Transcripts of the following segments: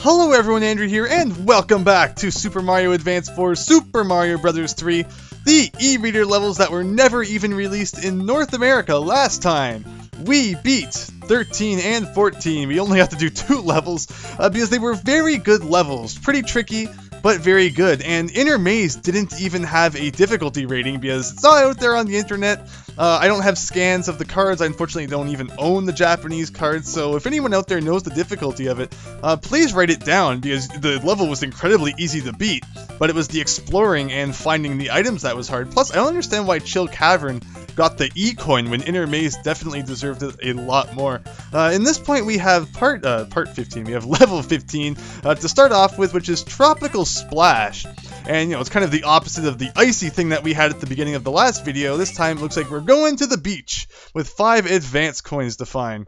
Hello everyone, Andrew here, and welcome back to Super Mario Advance for Super Mario Bros. 3, the e-reader levels that were never even released in North America last time. We beat 13 and 14. We only have to do 2 levels because they were very good levels. Pretty tricky, but very good. And Inner Maze didn't even have a difficulty rating because it's not out there on the internet. I don't have scans of the cards. I unfortunately don't even own the Japanese cards. So if anyone out there knows the difficulty of it, please write it down because the level was incredibly easy to beat. But it was the exploring and finding the items that was hard. Plus, I don't understand why Chill Cavern got the E-coin when Inner Maze definitely deserved it a lot more. In this point, we have part 15. We have level 15 to start off with, which is Tropical Splash. And, you know, it's kind of the opposite of the icy thing that we had at the beginning of the last video. This time, it looks like we're going to the beach with 5 advanced coins to find.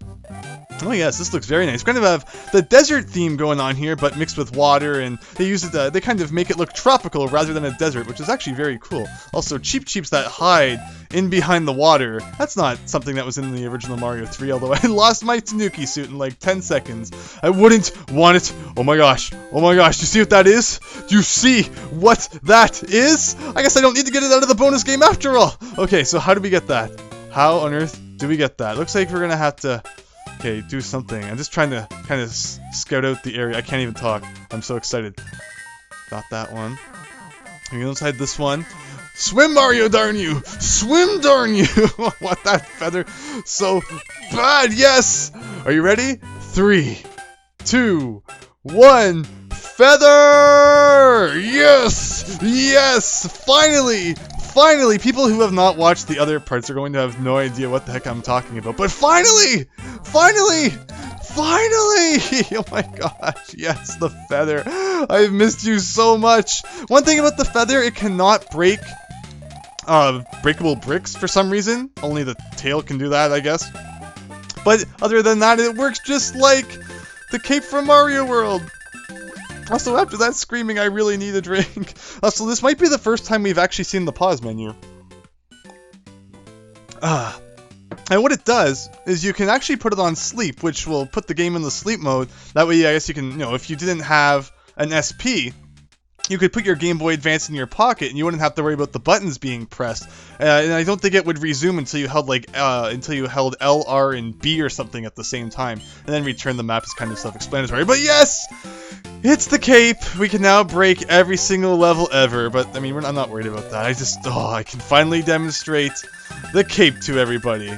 Oh yes, this looks very nice. Kind of have the desert theme going on here, but mixed with water, and they use it. They kind of make it look tropical rather than a desert, which is actually very cool. Also, Cheep Cheeps that hide in behind the water. That's not something that was in the original Mario 3, although I lost my Tanuki suit in like 10 seconds. I wouldn't want it. Oh my gosh. Oh my gosh. Do you see what that is? Do you see what that is? I guess I don't need to get it out of the bonus game after all. Okay, so how do we get that? How on earth do we get that? Looks like we're gonna have to... Okay, do something. I'm just trying to kind of scout out the area. I can't even talk. I'm so excited. Got that one. I'm gonna inside this one. Swim, Mario, darn you! Swim, darn you! What, that feather? So bad, yes! Are you ready? 3, 2, 1... Feather! Yes! Yes! Finally! Finally! People who have not watched the other parts are going to have no idea what the heck I'm talking about. But finally! Finally! Finally! Oh my gosh, yes, the feather. I've missed you so much. One thing about the feather, it cannot break breakable bricks for some reason. Only the tail can do that, I guess. But other than that, it works just like the cape from Mario World. Also, after that screaming, I really need a drink. Also, this might be the first time we've actually seen the pause menu. And what it does is you can actually put it on sleep, which will put the game in the sleep mode. That way, I guess you can, you know, if you didn't have an SP, you could put your Game Boy Advance in your pocket and you wouldn't have to worry about the buttons being pressed. And I don't think it would resume until you held L, R, and B or something at the same time. And then return the map is kind of self-explanatory. But yes! It's the cape! We can now break every single level ever. But, I mean, I'm not worried about that. I can finally demonstrate the cape to everybody.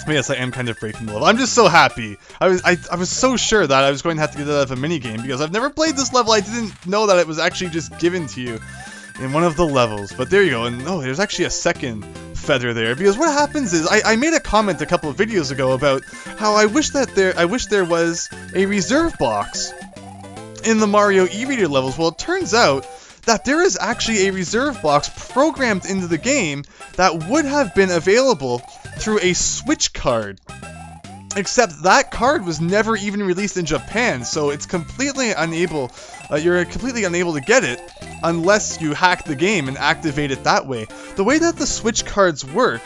Yes, I am kind of breaking the level. I'm just so happy. I was so sure that I was going to have to get that out of a minigame because I've never played this level. I didn't know that it was actually just given to you in one of the levels. But there you go. And oh, there's actually a second feather there because what happens is I made a comment a couple of videos ago about how I wish there was a reserve box in the Mario e-reader levels. Well, it turns out that there is actually a reserve box programmed into the game that would have been available through a Switch card. Except that card was never even released in Japan, so it's completely unable, you're completely unable to get it unless you hack the game and activate it that way. The way that the Switch cards work...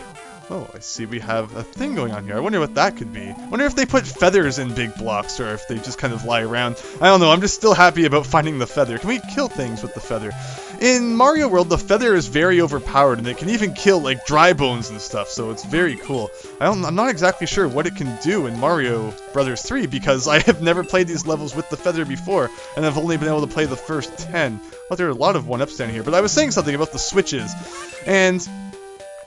Oh, I see we have a thing going on here. I wonder what that could be. I wonder if they put feathers in big blocks or if they just kind of lie around. I don't know, I'm just still happy about finding the feather. Can we kill things with the feather? In Mario World, the feather is very overpowered and it can even kill like dry bones and stuff, so it's very cool. I'm not exactly sure what it can do in Mario Bros. 3 because I have never played these levels with the feather before and I've only been able to play the first 10. Well, there are a lot of 1-ups down here, but I was saying something about the switches. And...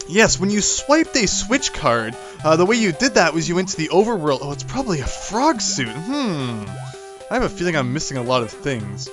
yes, when you swiped a Switch card, the way you did that was you went to the overworld. Oh, it's probably a frog suit. I have a feeling I'm missing a lot of things.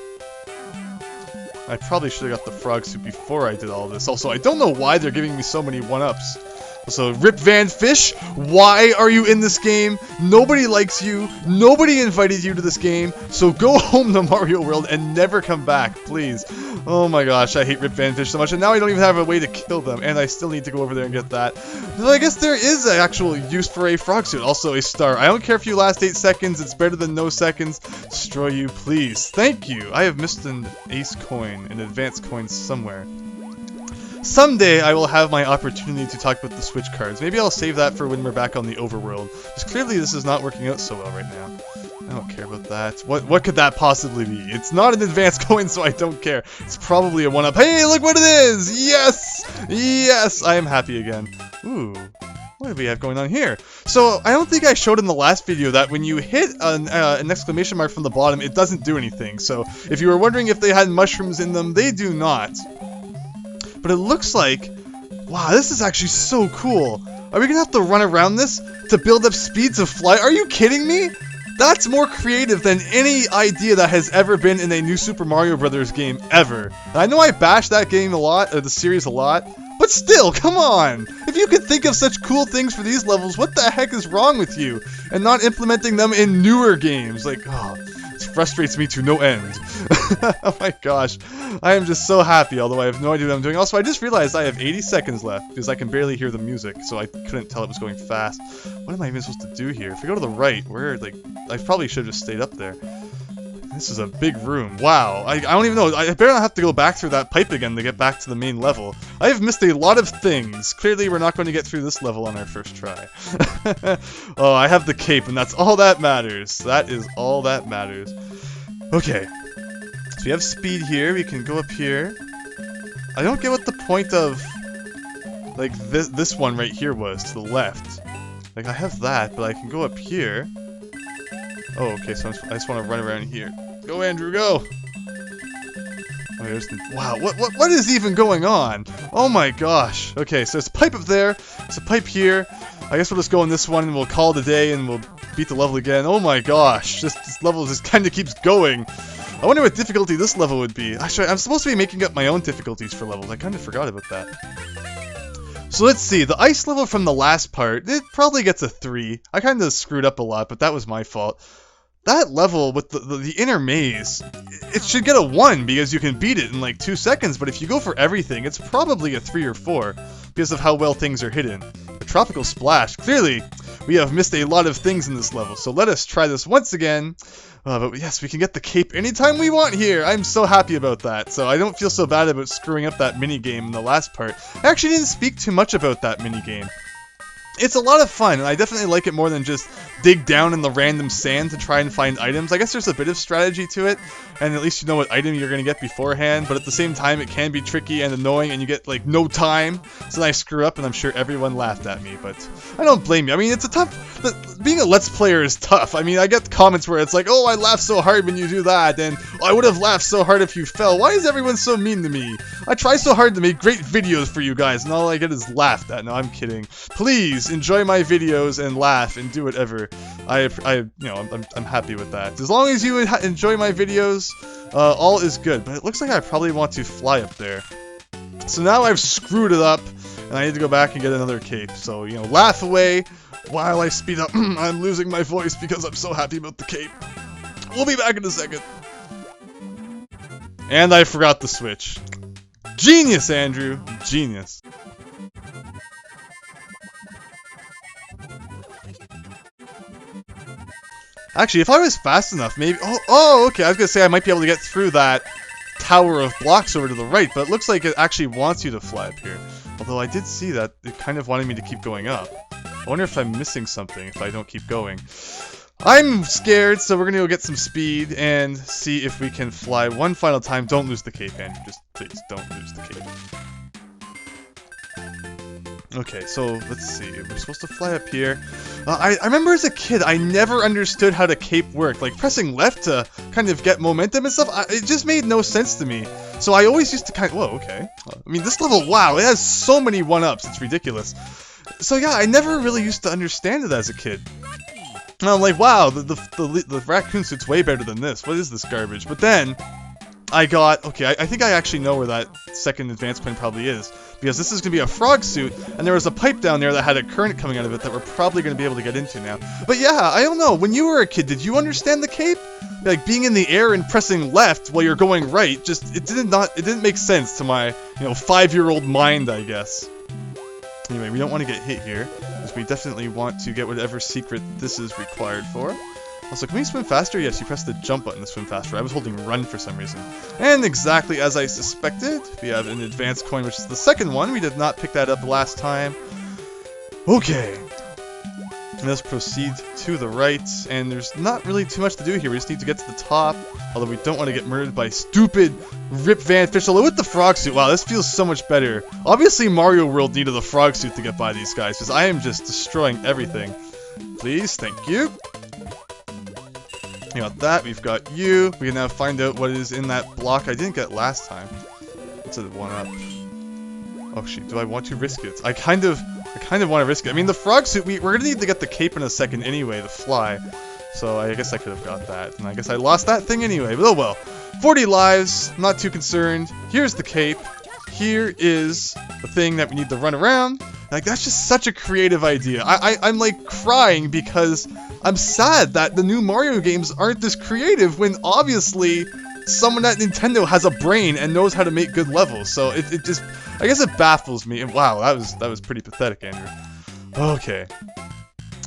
I probably should have got the frog suit before I did all this. Also, I don't know why they're giving me so many 1-ups. Also, Rip Van Fish, why are you in this game? Nobody likes you. Nobody invited you to this game. So go home to Mario World and never come back, please. Oh my gosh, I hate Rip Van Fish so much. And now I don't even have a way to kill them. And I still need to go over there and get that. So I guess there is an actual use for a frog suit. Also, a star. I don't care if you last 8 seconds. It's better than no seconds. Destroy you, please. Thank you. I have missed an ace coin, an advanced coin somewhere. Someday I will have my opportunity to talk about the Switch cards. Maybe I'll save that for when we're back on the overworld. Because clearly this is not working out so well right now. I don't care about that. What could that possibly be? It's not an advanced coin, so I don't care. It's probably a 1-up. Hey, look what it is! Yes! Yes! I am happy again. Ooh. What do we have going on here? So, I don't think I showed in the last video that when you hit an exclamation mark from the bottom, it doesn't do anything. So, if you were wondering if they had mushrooms in them, they do not. But it looks like... Wow, this is actually so cool. Are we gonna have to run around this to build up speed to fly? Are you kidding me? That's more creative than any idea that has ever been in a new Super Mario Brothers game ever. And I know I bashed that game a lot, or the series a lot, but still, come on! If you could think of such cool things for these levels, what the heck is wrong with you? And not implementing them in newer games. Like, oh, it frustrates me to no end. Oh my gosh. I am just so happy, although I have no idea what I'm doing. Also, I just realized I have 80 seconds left, because I can barely hear the music, so I couldn't tell it was going fast. What am I even supposed to do here? If we go to the right, I probably should have just stayed up there. This is a big room. Wow. I don't even know. I better not have to go back through that pipe again to get back to the main level. I have missed a lot of things. Clearly, we're not going to get through this level on our first try. Oh, I have the cape, and that's all that matters. That is all that matters. Okay. So we have speed here. We can go up here. I don't get what the point of, like, this one right here was, to the left. Like, I have that, but I can go up here. Oh, okay, so I just want to run around here. Go, Andrew, go! Oh, there's the... Wow, what is even going on? Oh my gosh. Okay, so there's a pipe up there. There's a pipe here. I guess we'll just go in this one and we'll call it a day and we'll beat the level again. Oh my gosh. This level just kind of keeps going. I wonder what difficulty this level would be. Actually, I'm supposed to be making up my own difficulties for levels. I kind of forgot about that. So let's see, the ice level from the last part, it probably gets a 3. I kind of screwed up a lot, but that was my fault. That level with the inner maze, it should get a 1 because you can beat it in like 2 seconds, but if you go for everything, it's probably a 3 or 4 because of how well things are hidden. A tropical splash, clearly we have missed a lot of things in this level, so let us try this once again. But yes, we can get the cape anytime we want here. I'm so happy about that. So I don't feel so bad about screwing up that minigame in the last part. I actually didn't speak too much about that minigame. It's a lot of fun, and I definitely like it more than just dig down in the random sand to try and find items. I guess there's a bit of strategy to it, and at least you know what item you're going to get beforehand, but at the same time it can be tricky and annoying, and you get, like, no time. So then I screw up, and I'm sure everyone laughed at me, but I don't blame you. I mean, it's a tough... Being a Let's Player is tough. I mean, I get comments where it's like, oh, I laughed so hard when you do that, and oh, I would have laughed so hard if you fell. Why is everyone so mean to me? I try so hard to make great videos for you guys, and all I get is laughed at. No, I'm kidding. Please, enjoy my videos and laugh and do whatever. I'm happy with that. As long as you enjoy my videos, all is good. But it looks like I probably want to fly up there. So now I've screwed it up, and I need to go back and get another cape. So, you know, laugh away while I speed up. I'm losing my voice because I'm so happy about the cape. We'll be back in a second. And I forgot the switch. Genius, Andrew. Genius. Actually, if I was fast enough, maybe... Oh, okay, I was gonna say I might be able to get through that tower of blocks over to the right, but it looks like it actually wants you to fly up here. Although I did see that it kind of wanted me to keep going up. I wonder if I'm missing something if I don't keep going. I'm scared, so we're gonna go get some speed and see if we can fly one final time. Don't lose the cape, Andrew. Just please, don't lose the cape. Okay, so let's see. We're supposed to fly up here. I remember as a kid, I never understood how the cape worked. Like, pressing left to kind of get momentum and stuff, it just made no sense to me. So I always used to kind of... Whoa, okay. I mean, this level, wow, it has so many 1-ups. It's ridiculous. So yeah, I never really used to understand it as a kid. And I'm like, wow, the raccoon suit's way better than this. What is this garbage? But then... I got... Okay, I think I actually know where that second advanced coin probably is. Because this is going to be a frog suit, and there was a pipe down there that had a current coming out of it that we're probably going to be able to get into now. But yeah, I don't know. When you were a kid, did you understand the cape? Like, being in the air and pressing left while you're going right, just... It didn't make sense to my, 5-year-old mind, I guess. Anyway, we don't want to get hit here, because we definitely want to get whatever secret this is required for. Also, can we swim faster? Yes, you press the jump button to swim faster. I was holding run for some reason. And exactly as I suspected, we have an advanced coin, which is the second one. We did not pick that up last time. Okay. Let's proceed to the right, and there's not really too much to do here. We just need to get to the top, although we don't want to get murdered by stupid Rip Van Fish. Although with the frog suit, wow, this feels so much better. Obviously, Mario World needed a frog suit to get by these guys, because I am just destroying everything. Please, thank you. We got that, we've got you. We can now find out what is in that block I didn't get last time. It's a 1-up. Oh shoot, do I want to risk it? I kind of want to risk it. I mean, the frog suit, we're gonna need to get the cape in a second anyway to fly. So I guess I could have got that. And I guess I lost that thing anyway, but oh well. 40 lives, not too concerned. Here's the cape. Here is the thing that we need to run around. Like, that's just such a creative idea. I'm like crying because I'm sad that the new Mario games aren't this creative when obviously someone at Nintendo has a brain and knows how to make good levels. So it just, I guess it baffles me. And wow, that was pretty pathetic, Andrew. Okay.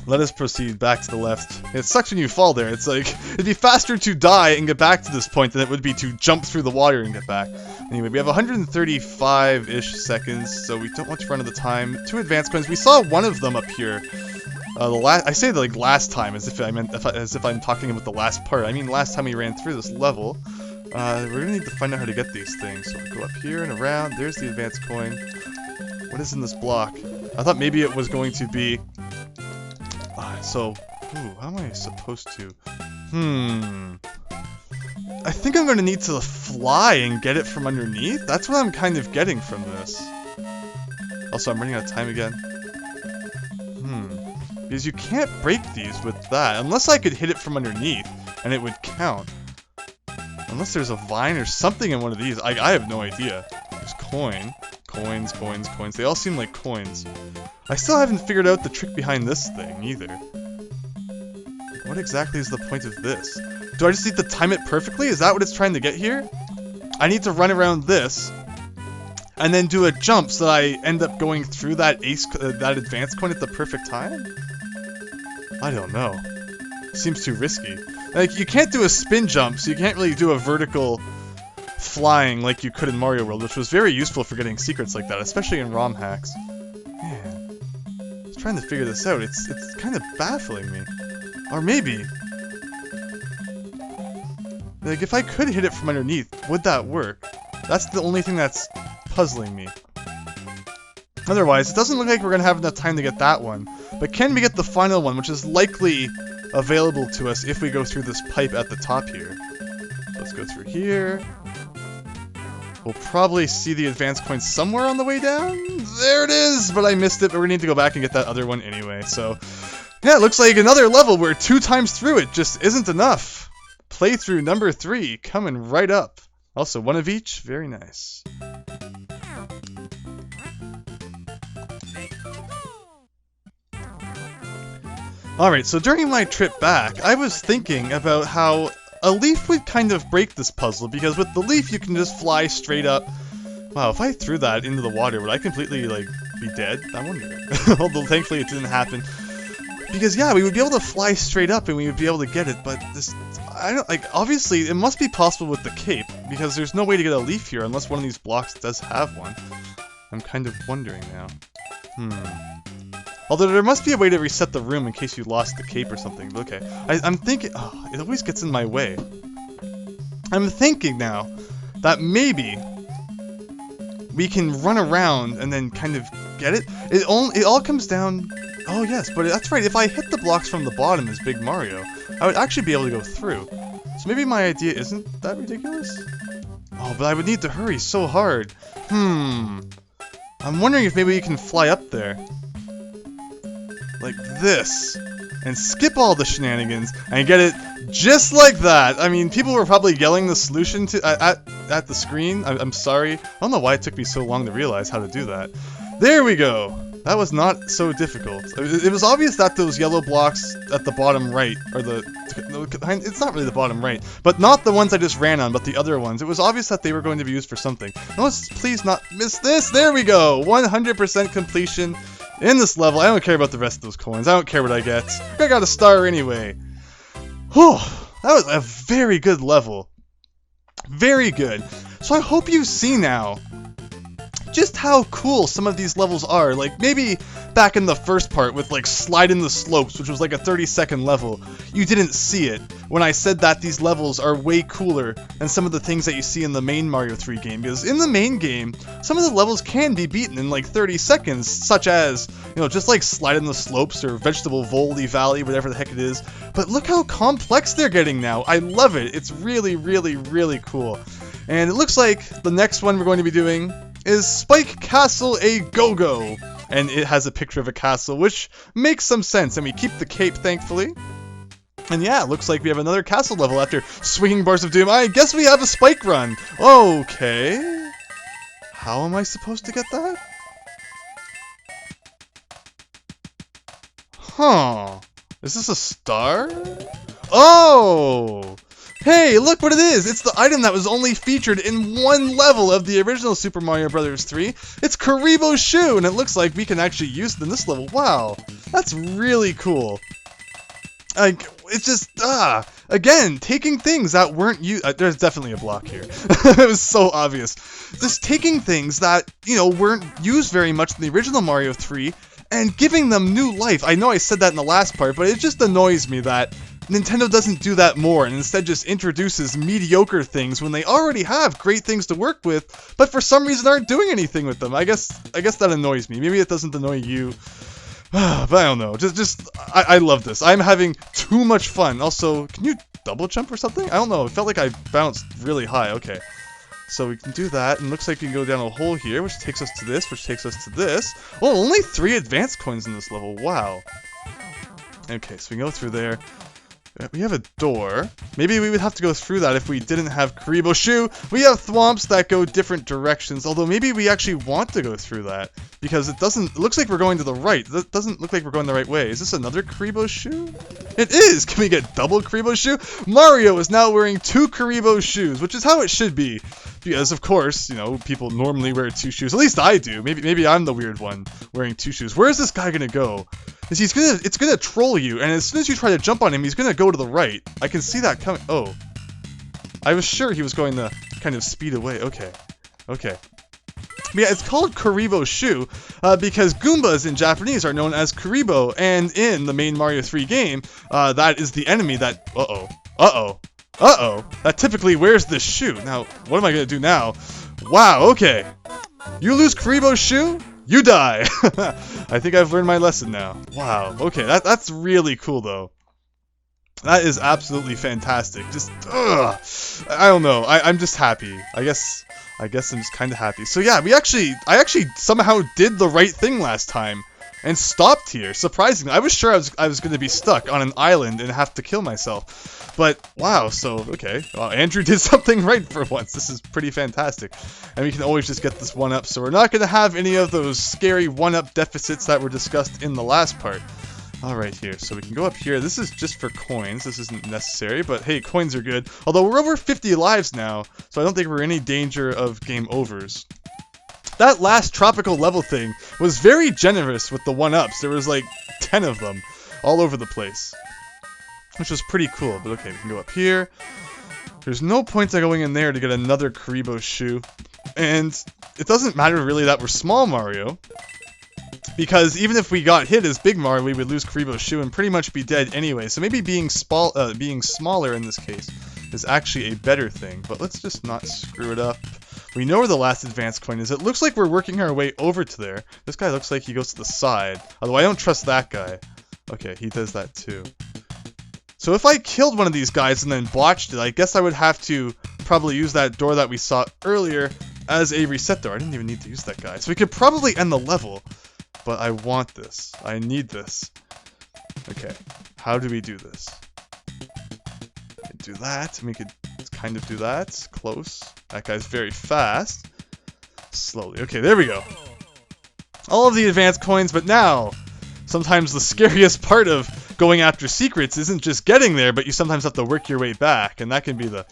Let us proceed back to the left. It sucks when you fall there. It's like, it'd be faster to die and get back to this point than it would be to jump through the water and get back. Anyway, we have 135-ish seconds, so we don't want to run out of time. 2 advanced coins. We saw one of them up here. I say like last time as if I'm talking about the last part. I mean last time we ran through this level. We're gonna need to find out how to get these things. So we go up here and around. There's the advanced coin. What is in this block? I thought maybe it was going to be. How am I supposed to? I think I'm gonna need to fly and get it from underneath. That's what I'm kind of getting from this. Also, I'm running out of time again. Because you can't break these with that. Unless I could hit it from underneath, and it would count. Unless there's a vine or something in one of these. I have no idea. There's coin. Coins, coins, coins. They all seem like coins. I still haven't figured out the trick behind this thing, either. What exactly is the point of this? Do I just need to time it perfectly? Is that what it's trying to get here? I need to run around this, and then do a jump so that I end up going through that that advanced coin at the perfect time? I don't know. Seems too risky. Like, you can't do a spin jump, so you can't really do a vertical flying like you could in Mario World, which was very useful for getting secrets like that, especially in ROM hacks. Man, I was trying to figure this out. It's kind of baffling me. Or maybe, like, if I could hit it from underneath, would that work? That's the only thing that's puzzling me. Otherwise, it doesn't look like we're going to have enough time to get that one. But can we get the final one, which is likely available to us if we go through this pipe at the top here. Let's go through here. We'll probably see the advanced coin somewhere on the way down. There it is! But I missed it, but we need to go back and get that other one anyway, so... yeah, it looks like another level where 2 times through it just isn't enough. Playthrough number 3 coming right up. Also, 1 of each. Very nice. Alright, so during my trip back, I was thinking about how a leaf would kind of break this puzzle, because with the leaf you can just fly straight up. Wow, if I threw that into the water, would I completely, like, be dead? I wonder. Although thankfully it didn't happen. Because, yeah, we would be able to fly straight up and we would be able to get it, but this... I don't, like, obviously, it must be possible with the cape, because there's no way to get a leaf here unless one of these blocks does have one. I'm kind of wondering now. Although there must be a way to reset the room in case you lost the cape or something. But okay, I'm thinking... oh, it always gets in my way. I'm thinking now that maybe we can run around and then kind of get it. It all comes down... oh yes, but that's right, if I hit the blocks from the bottom as Big Mario, I would actually be able to go through. So maybe my idea isn't that ridiculous? Oh, but I would need to hurry so hard. I'm wondering if maybe you can fly up there. Like this. And skip all the shenanigans and get it just like that. I mean, people were probably yelling the solution to at the screen. I'm sorry. I don't know why it took me so long to realize how to do that. There we go. That was not so difficult. It was obvious that those yellow blocks at the bottom right, or it's not really the bottom right, but not the ones I just ran on, but the other ones. It was obvious that they were going to be used for something. Let's please not miss this. There we go. 100% completion in this level. I don't care about the rest of those coins. I don't care what I get. I got a star anyway. Whew. That was a very good level. Very good. So I hope you see now just how cool some of these levels are. Like, maybe back in the first part with, like, Slide in the Slopes, which was like a 30-second level, you didn't see it when I said that these levels are way cooler than some of the things that you see in the main Mario 3 game. Because in the main game, some of the levels can be beaten in, like, 30 seconds, such as, you know, just like Slide in the Slopes or Vegetable Voldy Valley, whatever the heck it is. But look how complex they're getting now. I love it. It's really, really, really cool. And it looks like the next one we're going to be doing is Spike Castle A Go-Go. And it has a picture of a castle, which makes some sense. And we keep the cape, thankfully. And yeah, it looks like we have another castle level after Swinging Bars of Doom. I guess we have a spike run. Okay. How am I supposed to get that? Huh. Is this a star? Oh! Hey, look what it is! It's the item that was only featured in one level of the original Super Mario Bros. 3. It's Kuribo's shoe, and it looks like we can actually use it in this level. Wow, that's really cool. Like, it's just, again, taking things that weren't used. There's definitely a block here. It was so obvious. Just taking things that, you know, weren't used very much in the original Mario 3 and giving them new life. I know I said that in the last part, but it just annoys me that Nintendo doesn't do that more and instead just introduces mediocre things when they already have great things to work with, but for some reason aren't doing anything with them. I guess that annoys me. Maybe it doesn't annoy you. But I don't know. I love this. I'm having too much fun. Also, can you double jump or something? I don't know. It felt like I bounced really high. Okay. So we can do that, and looks like we can go down a hole here, which takes us to this, which takes us to this. Oh, only 3 advanced coins in this level. Wow. Okay, so we can go through there. We have a door. Maybe we would have to go through that if we didn't have Kuribo Shoe. We have thwomps that go different directions, although maybe we actually want to go through that, because it looks like we're going to the right. It doesn't look like we're going the right way. Is this another Kuribo Shoe? It is! Can we get double Kuribo Shoe? Mario is now wearing 2 Kuribo shoes, which is how it should be. Because, of course, you know, people normally wear 2 shoes. At least I do. Maybe I'm the weird one wearing 2 shoes. Where is this guy gonna go? It's gonna troll you, and as soon as you try to jump on him, he's gonna go to the right. I can see that coming. Oh. I was sure he was going to kind of speed away. Okay. Okay. But yeah, it's called Kuribo Shoe, because Goombas in Japanese are known as Kuribo, and in the main Mario 3 game, that is the enemy that... that typically wears this shoe. Now, what am I gonna do now? Wow, okay. You lose Kuribo's shoe, you die. I think I've learned my lesson now. Wow, okay, that's really cool though. That is absolutely fantastic. Just, ugh. I don't know. I'm just happy. I guess I'm just kind of happy. So yeah, I actually somehow did the right thing last time and stopped here. Surprisingly, I was sure I was going to be stuck on an island and have to kill myself. But wow, so okay, well, Andrew did something right for once. This is pretty fantastic, and we can always just get this 1-up. So we're not going to have any of those scary 1-up deficits that were discussed in the last part. Alright here, so we can go up here. This is just for coins. This isn't necessary, but hey, coins are good. Although we're over 50 lives now, so I don't think we're in any danger of game overs. That last tropical level thing was very generous with the 1-ups. There was like 10 of them all over the place, which was pretty cool. But okay, we can go up here. There's no point in going in there to get another Kuribo shoe. And it doesn't matter really that we're small Mario, because even if we got hit as Big Mario, we would lose Kuribo's shoe and pretty much be dead anyway. So maybe being smaller in this case is actually a better thing. But let's just not screw it up. We know where the last advanced coin is. It looks like we're working our way over to there. This guy looks like he goes to the side. Although I don't trust that guy. Okay, he does that too. So if I killed one of these guys and then botched it, I guess I would have to probably use that door that we saw earlier as a reset door. I didn't even need to use that guy. So we could probably end the level. But I want this. I need this. Okay, how do we do this? Do that, and we could kind of do that. Close. That guy's very fast. Slowly. Okay, there we go. All of the advanced coins, but now, sometimes the scariest part of going after secrets isn't just getting there, but you sometimes have to work your way back, and that can be the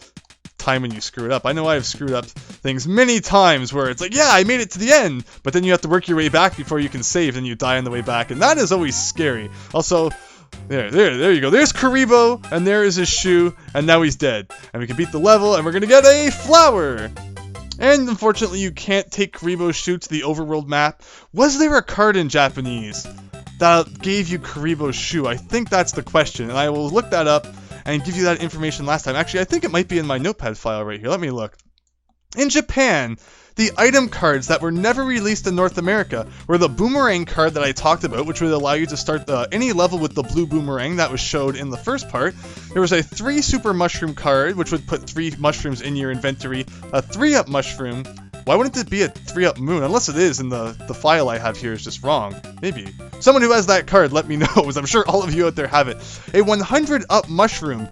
time when you screw it up. I know I've screwed up things many times where it's like, yeah, I made it to the end, but then you have to work your way back before you can save, and you die on the way back, and that is always scary. Also, there you go. There's Kuribo, and there is his shoe, and now he's dead. And we can beat the level, and we're gonna get a flower! And unfortunately, you can't take Kuribo's shoe to the overworld map. Was there a card in Japanese that gave you Kuribo's shoe? I think that's the question, and I will look that up and give you that information last time. Actually, I think it might be in my notepad file right here. Let me look. In Japan, the item cards that were never released in North America were the boomerang card that I talked about, which would allow you to start any level with the blue boomerang that was showed in the first part. There was a 3 super mushroom card, which would put 3 mushrooms in your inventory. A 3-up mushroom. Why wouldn't it be a 3-up moon? Unless it is, and the file I have here is just wrong. Maybe. Someone who has that card, let me know, because I'm sure all of you out there have it. A 100-up mushroom,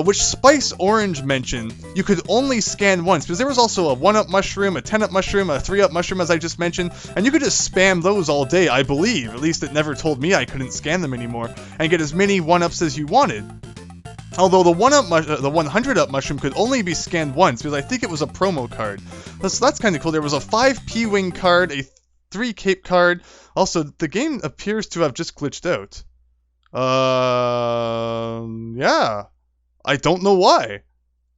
which Spice Orange mentioned, you could only scan once, because there was also a 1-up mushroom, a 10-up mushroom, a 3-up mushroom, as I just mentioned, and you could just spam those all day, I believe. At least it never told me I couldn't scan them anymore, and get as many 1-ups as you wanted. Although the 100-up mushroom could only be scanned once, because I think it was a promo card. So that's kind of cool. There was a 5 P-Wing card, a 3 Cape card. Also, the game appears to have just glitched out. Yeah. I don't know why.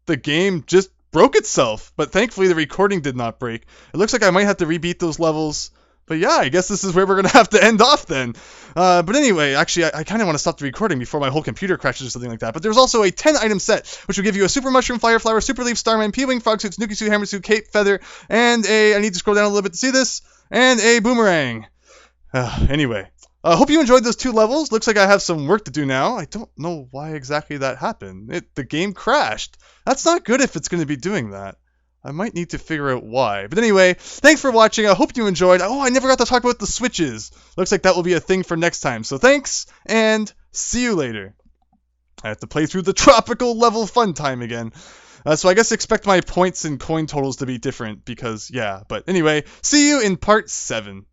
The game just broke itself, but thankfully the recording did not break. It looks like I might have to rebeat those levels. But yeah, I guess this is where we're going to have to end off then. But anyway, actually, I kind of want to stop the recording before my whole computer crashes or something like that. But there's also a 10-item set, which will give you a Super Mushroom, Fire Flower, Super Leaf, Starman, P-Wing, Frog Suit, Snooki Suit, Hammer Suit, Cape, Feather, and I need to scroll down a little bit to see this, and a Boomerang. Anyway, hope you enjoyed those 2 levels. Looks like I have some work to do now. I don't know why exactly that happened. The game crashed. That's not good if it's going to be doing that. I might need to figure out why. But anyway, thanks for watching. I hope you enjoyed. Oh, I never got to talk about the switches. Looks like that will be a thing for next time. So thanks, and see you later. I have to play through the tropical level fun time again. So I guess expect my points and coin totals to be different because, yeah. But anyway, see you in part 7.